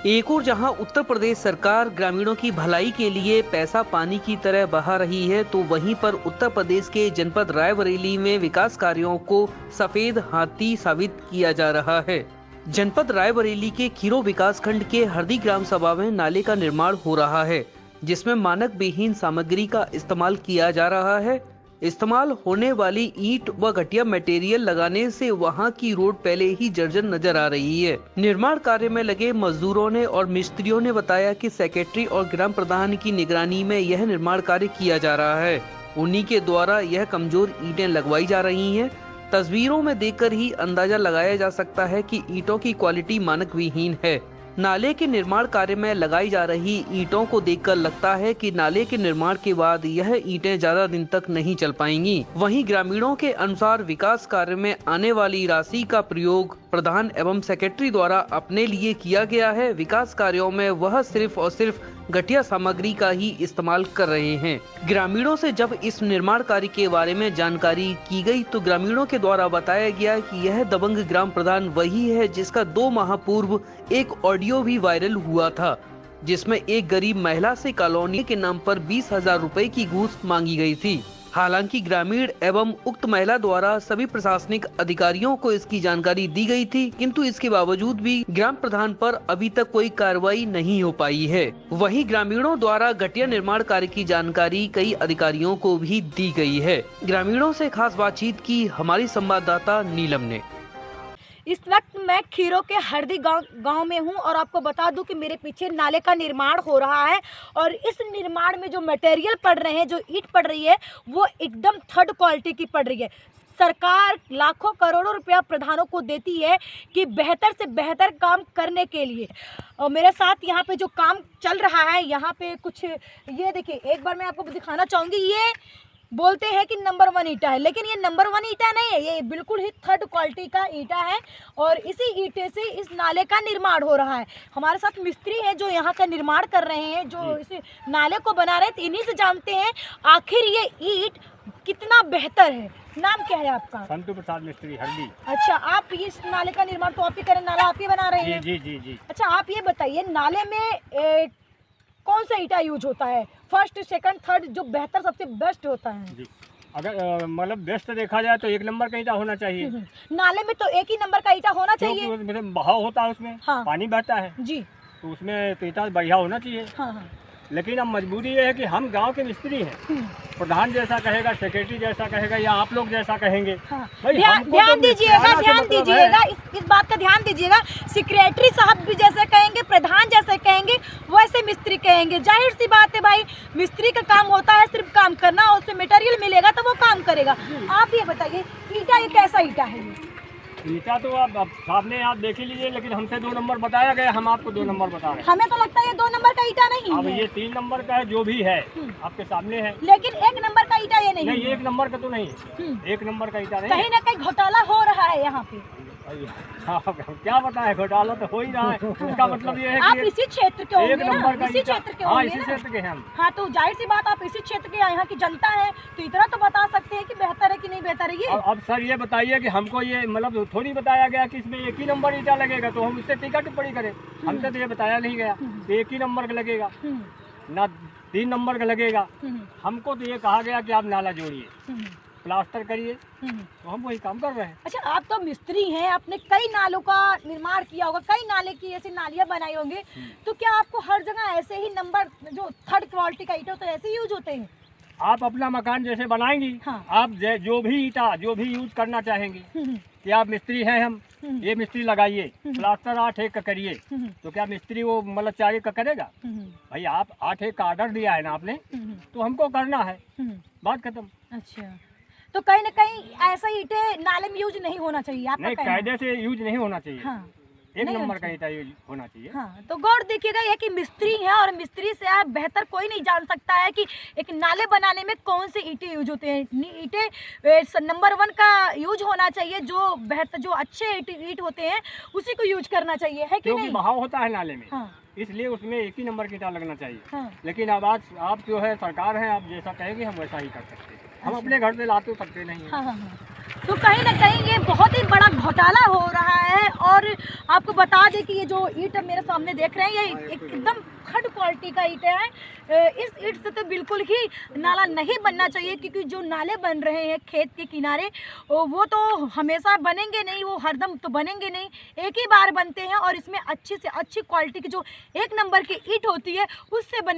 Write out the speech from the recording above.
एक और जहां उत्तर प्रदेश सरकार ग्रामीणों की भलाई के लिए पैसा पानी की तरह बहा रही है, तो वहीं पर उत्तर प्रदेश के जनपद रायबरेली में विकास कार्यों को सफेद हाथी साबित किया जा रहा है। जनपद रायबरेली के खीरो विकास खंड के हरदी ग्राम सभा में नाले का निर्माण हो रहा है, जिसमें मानक विहीन सामग्री का इस्तेमाल किया जा रहा है। इस्तेमाल होने वाली ईंट व घटिया मटेरियल लगाने से वहां की रोड पहले ही जर्जर नजर आ रही है। निर्माण कार्य में लगे मजदूरों ने और मिस्त्रियों ने बताया कि सेक्रेटरी और ग्राम प्रधान की निगरानी में यह निर्माण कार्य किया जा रहा है। उन्हीं के द्वारा यह कमजोर ईंटें लगवाई जा रही हैं। तस्वीरों में देखकर ही अंदाजा लगाया जा सकता है कि ईंटों की क्वालिटी मानक विहीन है। नाले के निर्माण कार्य में लगाई जा रही ईंटों को देखकर लगता है कि नाले के निर्माण के बाद यह ईंटें ज्यादा दिन तक नहीं चल पाएंगी। वहीं ग्रामीणों के अनुसार विकास कार्य में आने वाली राशि का प्रयोग प्रधान एवं सेक्रेटरी द्वारा अपने लिए किया गया है। विकास कार्यों में वह सिर्फ और सिर्फ घटिया सामग्री का ही इस्तेमाल कर रहे हैं। ग्रामीणों से जब इस निर्माण कार्य के बारे में जानकारी की गई तो ग्रामीणों के द्वारा बताया गया कि यह दबंग ग्राम प्रधान वही है जिसका 2 माह पूर्व एक ऑडियो भी वायरल हुआ था, जिसमें एक गरीब महिला से कॉलोनी के नाम पर 20,000 रुपए की घूस मांगी गई थी। हालांकि ग्रामीण एवं उक्त महिला द्वारा सभी प्रशासनिक अधिकारियों को इसकी जानकारी दी गई थी, किंतु इसके बावजूद भी ग्राम प्रधान पर अभी तक कोई कार्रवाई नहीं हो पाई है। वहीं ग्रामीणों द्वारा घटिया निर्माण कार्य की जानकारी कई अधिकारियों को भी दी गई है। ग्रामीणों से खास बातचीत की हमारी संवाददाता नीलम ने। इस वक्त मैं खीरो के हरदी गांव में हूं और आपको बता दूं कि मेरे पीछे नाले का निर्माण हो रहा है और इस निर्माण में जो मटेरियल पड़ रहे हैं, जो ईंट पड़ रही है, वो एकदम थर्ड क्वालिटी की पड़ रही है। सरकार लाखों करोड़ों रुपया प्रधानों को देती है कि बेहतर से बेहतर काम करने के लिए। और मेरे साथ यहाँ पे जो काम चल रहा है, यहाँ पे कुछ ये देखिए, एक बार मैं आपको दिखाना चाहूँगी। ये बोलते हैं कि नंबर 1 ईंटा है, लेकिन ये नंबर 1 ईंटा नहीं है, ये बिल्कुल ही थर्ड क्वालिटी का ईंटा है और इसी ईंटे से इस नाले का निर्माण हो रहा है। हमारे साथ मिस्त्री हैं जो यहाँ का निर्माण कर रहे हैं, जो इस नाले को बना रहे हैं। तो इन्हीं से जानते हैं आखिर ये ईंट कितना बेहतर है। नाम क्या है आपका? संतु प्रसाद मिस्त्री, हरदी। अच्छा, आप इस नाले का निर्माण तो आप ही करें, नाला आप ही बना रहे हैं? जी जी जी। अच्छा, आप ये बताइए, नाले में कौन सा ईंटा यूज होता है? फर्स्ट, सेकंड, थर्ड, जो बेहतर सबसे बेस्ट होता है? जी, अगर मतलब बेस्ट देखा जाए तो 1 नंबर का ईंटा होना चाहिए। नाले में तो एक ही नंबर का ईंटा होना चाहिए। बहाव होता है उसमें, हाँ। पानी बहता है जी, तो उसमें तो ईंटा बढ़िया होना चाहिए। हाँ हाँ। लेकिन अब मजबूरी ये है कि हम गांव के मिस्त्री हैं। प्रधान जैसा कहेगा, सेक्रेटरी जैसा कहेगा, या आप लोग जैसा कहेंगे। हाँ। ध्यान दीजिएगा, इस बात का ध्यान दीजिएगा। सेक्रेटरी साहब भी जैसे कहेंगे, प्रधान जैसे कहेंगे, वैसे मिस्त्री कहेंगे। जाहिर सी बात है भाई, मिस्त्री का काम होता है सिर्फ काम करना, और उससे मटेरियल मिलेगा तो वो काम करेगा। आप ये बताइए, ईंटा ये कैसा ईंटा है? ईंटा तो आप सामने आप देख ही लीजिए, लेकिन हमसे 2 नंबर बताया गया, हम आपको 2 नंबर बता रहे हैं। हमें तो लगता है ये 2 नंबर का ईंटा नहीं अब है। ये 3 नंबर का है, जो भी है आपके सामने है। लेकिन 1 नंबर का ईंटा ये नहीं है। 1 नंबर का तो नहीं, 1 नंबर का ईंटा नहीं। कहीं ना कहीं घोटाला हो रहा है यहाँ पे। हाँ, क्या पता है, घोटाला तो हो ही रहा है। उसका मतलब ये है आप कि इसी क्षेत्र के होंगे ना? इसी क्षेत्र के हाँ, होंगे इसी ना? क्षेत्र के हैं हम। हाँ, तो जाहिर सी बात, आप इसी क्षेत्र के यहाँ की जनता है, तो इतना तो बता सकते हैं कि बेहतर है कि नहीं बेहतर है ये। अब सर ये बताइए कि हमको ये मतलब थोड़ी बताया गया कि इसमें 1 ही नंबर ईंटा लगेगा, तो हम उससे टीका टिप्पणी करें। हमसे तो ये बताया नहीं गया तो 1 ही नंबर का लगेगा, ना 3 नंबर का लगेगा। हमको तो ये कहा गया कि आप नाला जोड़िए, प्लास्टर करिए, तो हम वही काम कर रहे हैं। अच्छा, आप तो मिस्त्री हैं, आपने कई नालों का निर्माण किया होगा, कई नाले की ऐसी नालियां बनाई होंगी, तो क्या आपको हर जगह ऐसे ही नंबर जो थर्ड क्वालिटी का ईंटा तो ऐसे यूज होते हैं? आप अपना मकान जैसे बनाएंगी, हाँ। आप जो भी ईंटा जो भी यूज करना चाहेंगी, कि आप मिस्त्री हैं, हम ये मिस्त्री लगाइए, प्लास्टर 8 का करिए, तो क्या मिस्त्री वो मतलब 4 का करेगा? भाई आप 8 का ऑर्डर दिया है ना आपने, तो हमको करना है, बात खत्म। अच्छा, तो कहीं ना कहीं ऐसा ईंटे नाले में यूज नहीं होना चाहिए आपका? नहीं, कायदे से यूज नहीं होना चाहिए। हाँ। 1 नंबर का ईंटा यूज होना चाहिए। हाँ, तो गौर देखिएगा, ये कि मिस्त्री है और मिस्त्री से आप बेहतर कोई नहीं जान सकता है कि एक नाले बनाने में कौन से ईंटे यूज होते हैं। ईंटे नंबर 1 का यूज होना चाहिए, जो बेहतर, जो अच्छे ईंट होते हैं उसी को यूज करना चाहिए, है कि नहीं? बहाव होता है नाले में। हाँ। इसलिए उसमें 1 ही नंबर की ईंटा लगना चाहिए। हाँ। लेकिन अब आज आप जो है सरकार है, आप जैसा कहेंगे हम वैसा ही कर सकते हैं। हम अपने घर से ला तो सकते नहीं हैं। हाँ हाँ हाँ। तो कहीं ना कहीं ये बहुत ही बड़ा घोटाला हो रहा है। और आपको बता दें कि ये जो ईंट मेरे सामने देख रहे हैं ये एकदम थर्ड क्वालिटी का ईंट है। इस ईंट से तो बिल्कुल ही नाला नहीं बनना चाहिए, क्योंकि जो नाले बन रहे हैं खेत के किनारे वो तो हमेशा बनेंगे नहीं, वो हरदम तो बनेंगे नहीं, एक ही बार बनते हैं। और इसमें अच्छी से अच्छी क्वालिटी की जो 1 नंबर की ईंट होती है उससे बनने